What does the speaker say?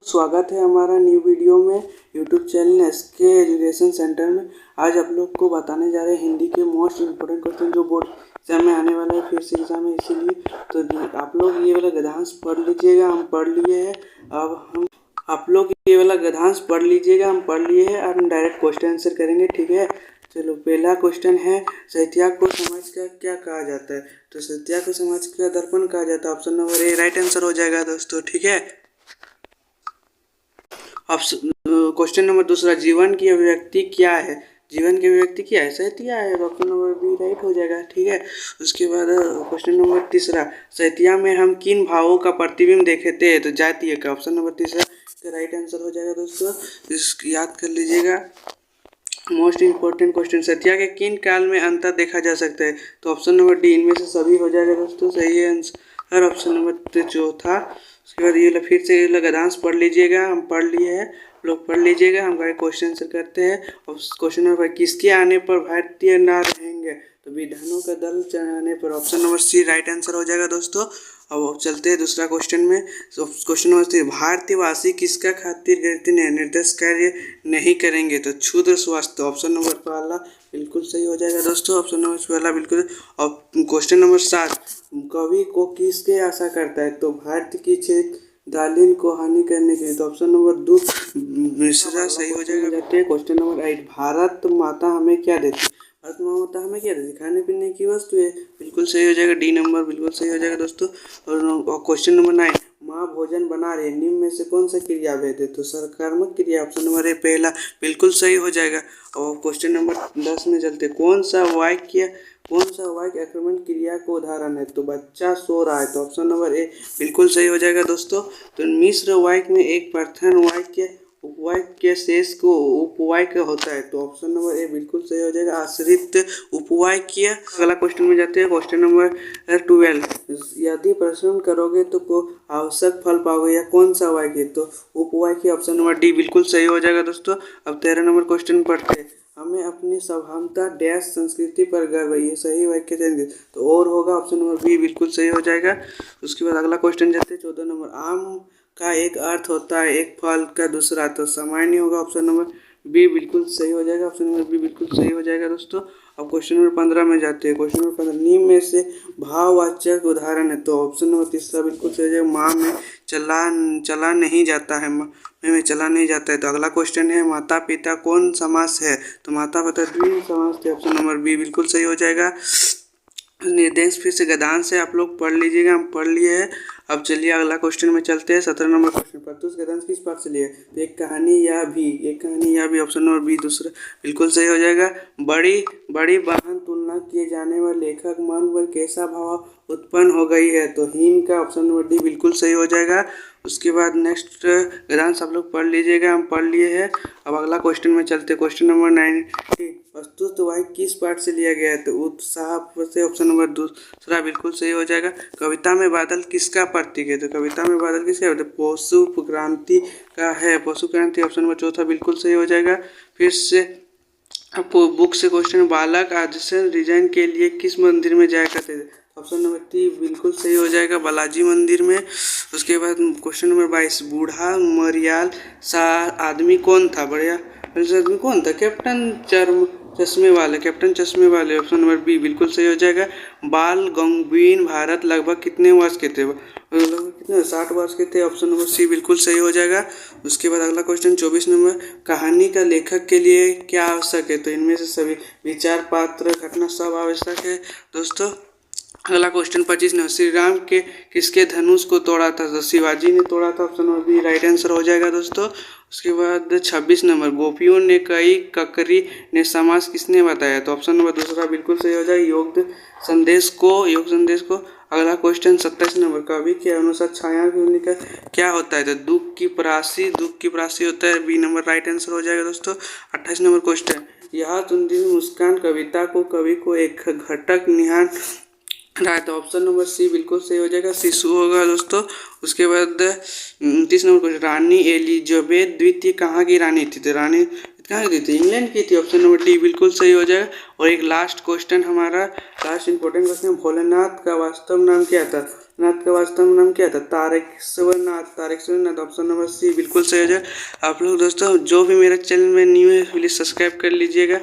स्वागत है हमारा न्यू वीडियो में YouTube channel SK education centre में। आज आप लोग को बताने जा रहे हैं हिंदी के मोस्ट इम्पोर्टेंट क्वेश्चन जो बोर्ड एग्जाम में आने वाला है, फिर से एग्जाम में, इसीलिए तो आप लोग ये वाला गद्यांश पढ़ लीजिएगा। हम पढ़ लिए हैं, अब आप लोग ये वाला गद्यांश पढ़ लीजिएगा। हम पढ़ लिए हैं, अब हम डायरेक्ट क्वेश्चन आंसर करेंगे, ठीक है। चलो, पहला क्वेश्चन है, साहित्य को समाज का क्या कहा जाता है? तो साहित्य को समाज का दर्पण कहा जाता है। Option number A right answer हो जाएगा दोस्तों, ठीक है। क्वेश्चन नंबर दूसरा, जीवन की अभिव्यक्ति क्या है? जीवन की अभिव्यक्ति क्या है? साहित्य है। ऑप्शन नंबर बी राइट हो जाएगा, ठीक है। उसके बाद क्वेश्चन नंबर तीसरा, साहित्य में हम किन भावों का प्रतिबिंब देखते हैं? तो जातीय का। ऑप्शन नंबर तीसरा का राइट आंसर हो जाएगा दोस्तों, इसको याद कर लीजिएगा। मोस्ट इंपॉर्टेंट क्वेश्चन, साहित्य के किन काल में अंतर देखा जा सकता है? तो ऑप्शन नंबर डी इनमें से सभी हो जाएगा दोस्तों, सही है आंसर ऑप्शन नंबर चौथा। उसके बाद ये फिर से ये गद्यांश पढ़ लीजिएगा। हम पढ़ लिए हैं, लोग पढ़ लीजिएगा। हम क्वेश्चन आंसर करते हैं। और क्वेश्चन नंबर, किसके आने पर भारतीय ना रहेंगे? तो विधानों का दल चढ़ाने पर। Option number C right answer हो जाएगा दोस्तों। अब चलते हैं दूसरा क्वेश्चन में। तो क्वेश्चन नंबर 3, भारतीयवासी किसका खातिर निर्देश कार्य नहीं करेंगे? तो क्षुद्र स्वास्थ्य। ऑप्शन नंबर पहला बिल्कुल सही हो जाएगा दोस्तों, ऑप्शन नंबर पहला बिल्कुल। और क्वेश्चन नंबर 7, कवि को किसके आशा करता है? तो भारत की क्षेत्र दालिन को हानि करने के लिए। तो ऑप्शन नंबर 2 मिश्रा सही हो जाएगा। जाते हैं क्वेश्चन नंबर 8, भारत माता हमें क्या देती है? भारत माता हमें क्या देती है? खाने पीने की वस्तु है, बिल्कुल सही हो जाएगा। डी नंबर बिल्कुल सही हो जाएगा दोस्तों। और क्वेश्चन नंबर 9, माँ भोजन बना रही है, निम्न में से कौन सा क्रिया भेद है? तो सकर्मक क्रिया। ऑप्शन नंबर ए पहला बिल्कुल सही हो जाएगा। और क्वेश्चन नंबर 10 में चलते, कौन सा वाक्य आक्रमण क्रिया को उदाहरण है? तो बच्चा सो रहा है। तो ऑप्शन नंबर ए बिल्कुल सही हो जाएगा दोस्तों। तो मिश्र वाक्य में एक प्रधान वाक्य उपवाक्य के शेष को उपवाक्य होता है। तो ऑप्शन नंबर ए बिल्कुल सही हो जाएगा, आश्रित उपवाक्य। अगला क्वेश्चन में जाते हैं, क्वेश्चन नंबर 12, यदि परिश्रम करोगे तो आवश्यक फल पाओगे, या कौन सा वाक्य? तो उपवाक्य। ऑप्शन नंबर डी बिल्कुल सही हो जाएगा दोस्तों। अब 13 नंबर क्वेश्चन पढ़ते हैं, हमें अपनी सभ्यता डैश संस्कृति पर गर्व है, ये सही वाक्य देंगे तो और होगा। ऑप्शन नंबर बी बिल्कुल सही हो जाएगा। उसके बाद अगला क्वेश्चन जाते हैं 14 नंबर, आम का एक अर्थ होता है, एक फल का दूसरा, तो सामान्य होगा। ऑप्शन नंबर बी बिल्कुल सही हो जाएगा, ऑप्शन नंबर बी बिल्कुल सही हो जाएगा दोस्तों। अब क्वेश्चन नंबर 15 में जाते हैं। क्वेश्चन नंबर 15, निम्न में से भाववाचक उदाहरण है? तो ऑप्शन नंबर तीसरा बिल्कुल सही हो जाएगा, माँ में चला नहीं जाता है, में चला नहीं जाता है। तो अगला क्वेश्चन है, माता पिता कौन समास है? तो माता पिता द्विम समास थे। ऑप्शन नंबर बी बिल्कुल सही हो जाएगा। निर्देश फिर से गद्यांश से आप लोग पढ़ लीजिएगा, हम पढ़ लिए हैं। अब चलिए अगला क्वेश्चन में चलते हैं। 17 नंबर क्वेश्चन, प्रत्युष गद्यांश किस पाठ से लिए? तो एक कहानी या भी। ऑप्शन नंबर बी दूसरा बिल्कुल सही हो जाएगा। बड़ी बहन तुलना किए जाने वाले लेखक मन पर कैसा भाव उत्पन्न हो गई है? तो हीन का। ऑप्शन नंबर डी बिल्कुल सही हो जाएगा। उसके बाद नेक्स्ट गद्यांश आप लोग पढ़ लीजिएगा, हम पढ़ लिए हैं। अब अगला क्वेश्चन में चलते हैं। क्वेश्चन नंबर 19, वस्तुतः वाक्य किस पाठ से लिया गया है? तो उत्साह से। ऑप्शन नंबर दूसरा बिल्कुल सही हो जाएगा। कविता में बादल किसका प्रतीक है? तो कविता में बादल किसका है? पशु क्रांति का है, पशु क्रांति। ऑप्शन नंबर चौथा बिल्कुल सही हो जाएगा। फिर से बुक से क्वेश्चन, बालक आदर्शन डिजाइन के लिए किस मंदिर में जाया करते थे? ऑप्शन नंबर डी बिल्कुल सही हो जाएगा, बालाजी मंदिर में। उसके बाद क्वेश्चन नंबर 22, बूढ़ा मरियाल सा आदमी कौन था? आदमी कौन था? कैप्टन चश्मे वाले। ऑप्शन नंबर बी बिल्कुल सही हो जाएगा। बाल गंगूबाई भारत लगभग कितने वर्ष के थे? लगभग कितने 60 वर्ष के थे। ऑप्शन नंबर सी बिल्कुल सही हो जाएगा। उसके बाद अगला क्वेश्चन 24 नंबर, कहानी का लेखक के लिए क्या आवश्यक है? तो इनमें से सभी विचार, पात्र, घटना सब आवश्यक है दोस्तों। अगला क्वेश्चन 25 नंबर, श्री राम के किसके धनुष को तोड़ा था? तो शिवाजी ने तोड़ा था। Option number B right answer हो जाएगा दोस्तों। उसके बाद 26 नंबर, गोपियों ने कई ककरी ने समास किसने बताया? तो ऑप्शन नंबर दूसरा बिल्कुल सही हो जाएगा, योग संदेश को। अगला क्वेश्चन 27 नंबर, कवि के अनुसार छाया की भूमिका क्या होता है? तो दुख की प्रासी होता है, बी नंबर राइट आंसर हो जाएगा दोस्तों। 28 नंबर क्वेश्चन, यह तुंदी मुस्कान कविता को कवि को एक घटक निहार रहा है? तो ऑप्शन नंबर सी बिल्कुल सही हो जाएगा, शिशु होगा दोस्तों। उसके बाद 29 नंबर क्वेश्चन, रानी एलिजाबेथ द्वितीय कहाँ की रानी थी? तो रानी कहाँ की थी? इंग्लैंड की थी। ऑप्शन नंबर डी बिल्कुल सही हो जाएगा। और एक लास्ट क्वेश्चन हमारा लास्ट इंपॉर्टेंट क्वेश्चन, भोलेनाथ का वास्तव नाम क्या था? नाथ का वास्तव में नाम क्या था? तारकेश्वर नाथ। तारकेश्वर नाथ, ऑप्शन नंबर सी बिल्कुल सही हो जाए। आप लोग दोस्तों जो भी मेरे चैनल में न्यू है प्लीज़ सब्सक्राइब कर लीजिएगा।